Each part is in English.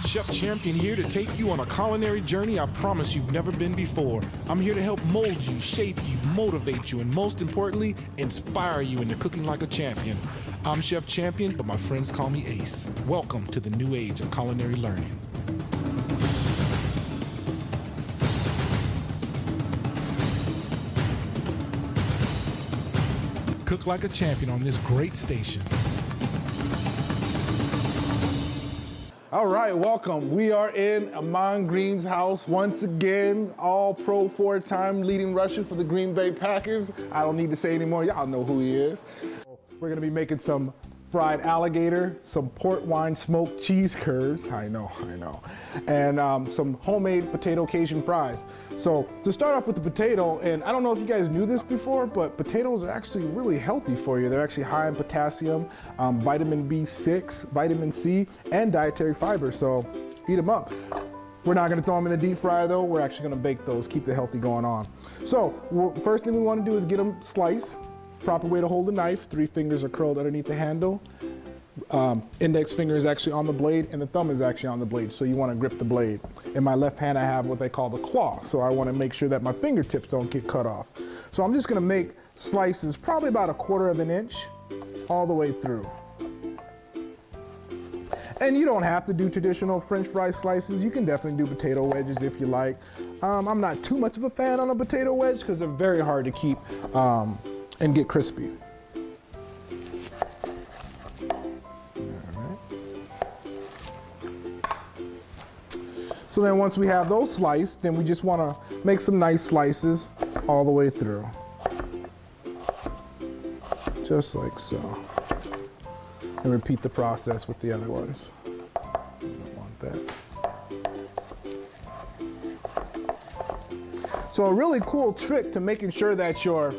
Chef Champion here to take you on a culinary journey I promise you've never been before. I'm here to help mold you, shape you, motivate you, and most importantly, inspire you into cooking like a champion. I'm Chef Champion, but my friends call me Ace. Welcome to the new age of culinary learning. Cook like a champion on this great station. All right, welcome. We are in Amon Green's house once again, all-pro four-time leading rusher for the Green Bay Packers. I don't need to say anymore, y'all know who he is. We're gonna be making some fried alligator, some port wine smoked cheese curds, I know, and some homemade potato Cajun fries. So to start off with the potato, and I don't know if you guys knew this before, but potatoes are actually really healthy for you. They're actually high in potassium, vitamin B6, vitamin C, and dietary fiber, so eat them up. We're not gonna throw them in the deep fryer though, we're actually gonna bake those, keep the healthy going on. So first thing we wanna do is get them sliced. Proper way to hold the knife, 3 fingers are curled underneath the handle. Index finger is actually on the blade and the thumb is actually on the blade, so you want to grip the blade. In my left hand I have what they call the claw, so I want to make sure that my fingertips don't get cut off. So I'm just going to make slices probably about 1/4 of an inch all the way through. And you don't have to do traditional French fry slices. You can definitely do potato wedges if you like. I'm not too much of a fan on a potato wedge because they're very hard to keep and get crispy. So then once we have those sliced, then we just want to make some nice slices all the way through. Just like so. And repeat the process with the other ones. Don't want that. So a really cool trick to making sure that your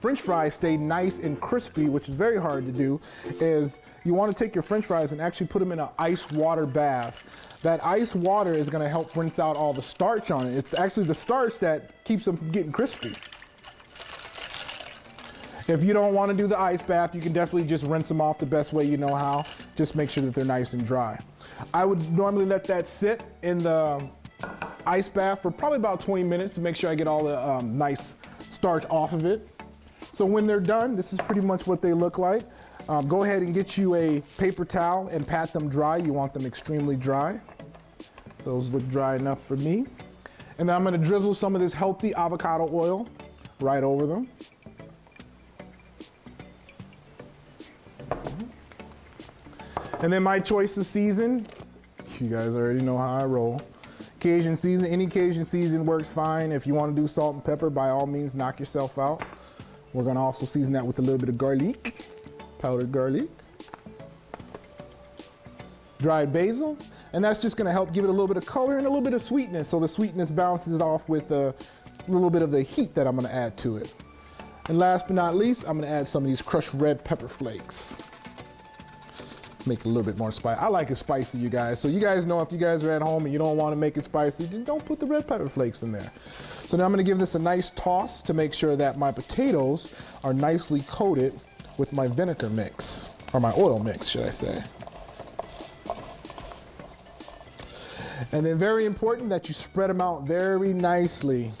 French fries stay nice and crispy, which is very hard to do, is you want to take your French fries and actually put them in an ice water bath. That ice water is going to help rinse out all the starch on it. It's actually the starch that keeps them from getting crispy. If you don't want to do the ice bath, you can definitely just rinse them off the best way you know how. Just make sure that they're nice and dry. I would normally let that sit in the ice bath for probably about 20 minutes to make sure I get all the nice starch off of it. So when they're done, this is pretty much what they look like. Go ahead and get you a paper towel and pat them dry. You want them extremely dry. Those look dry enough for me. And then I'm gonna drizzle some of this healthy avocado oil right over them. And then my choice of season, you guys already know how I roll. Cajun season, any Cajun season works fine. If you want to do salt and pepper, by all means, knock yourself out. We're gonna also season that with a little bit of garlic, powdered garlic, dried basil, and that's just gonna help give it a little bit of color and a little bit of sweetness, so the sweetness balances it off with a little bit of the heat that I'm gonna add to it. And last but not least, I'm gonna add some of these crushed red pepper flakes. Make it a little bit more spicy. I like it spicy, you guys. So you guys know if you guys are at home and you don't want to make it spicy, just don't put the red pepper flakes in there. So now I'm going to give this a nice toss to make sure that my potatoes are nicely coated with my vinegar mix, or my oil mix, should I say. And then very important that you spread them out very nicely,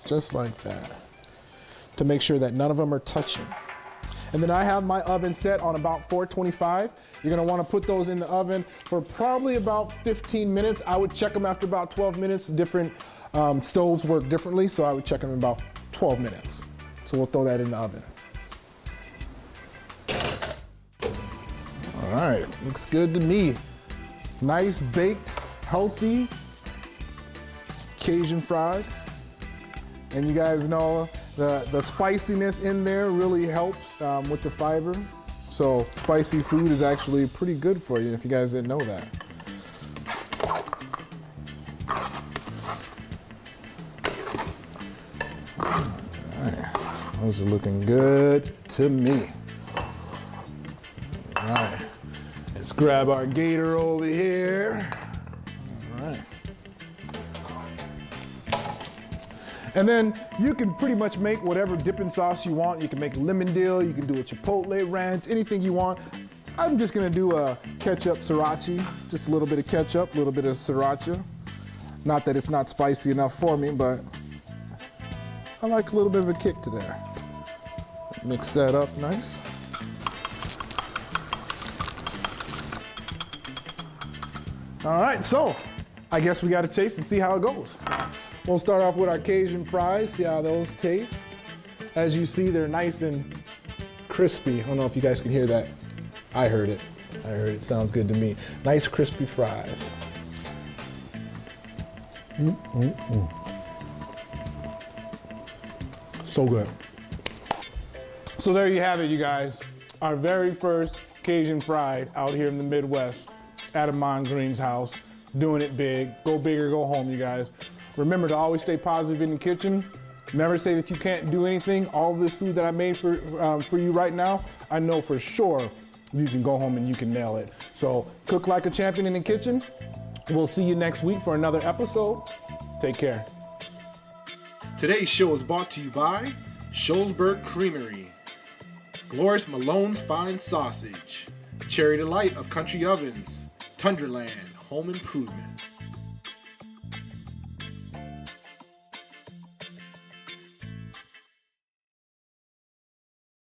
just like that, to make sure that none of them are touching. And then I have my oven set on about 425. You're gonna wanna put those in the oven for probably about 15 minutes. I would check them after about 12 minutes. Different stoves work differently, so I would check them in about 12 minutes. So we'll throw that in the oven. All right, looks good to me. Nice baked, healthy Cajun fries. And you guys know the spiciness in there really helps with the fiber. So spicy food is actually pretty good for you if you guys didn't know that. All right. Those are looking good to me. All right, let's grab our gator over here. All right. And then you can pretty much make whatever dipping sauce you want. You can make lemon dill, you can do a chipotle ranch, anything you want. I'm just gonna do a ketchup sriracha, just a little bit of ketchup, a little bit of sriracha. Not that it's not spicy enough for me, but I like a little bit of a kick to there. Mix that up nice. All right, so I guess we got to taste and see how it goes. We'll start off with our Cajun fries, see how those taste. As you see, they're nice and crispy. I don't know if you guys can hear that. I heard it. I heard it. Sounds good to me. Nice crispy fries. So good. So there you have it, you guys. Our very first Cajun fried out here in the Midwest at Amon Green's house. Doing it big. Go big or go home, you guys. Remember to always stay positive in the kitchen. Never say that you can't do anything. All of this food that I made for you right now, I know for sure you can go home and you can nail it. So cook like a champion in the kitchen. We'll see you next week for another episode. Take care. Today's show is brought to you by Sholesburg Creamery, Glorious Malone's Fine Sausage, Cherry Delight of Country Ovens, Tunderland Home Improvement.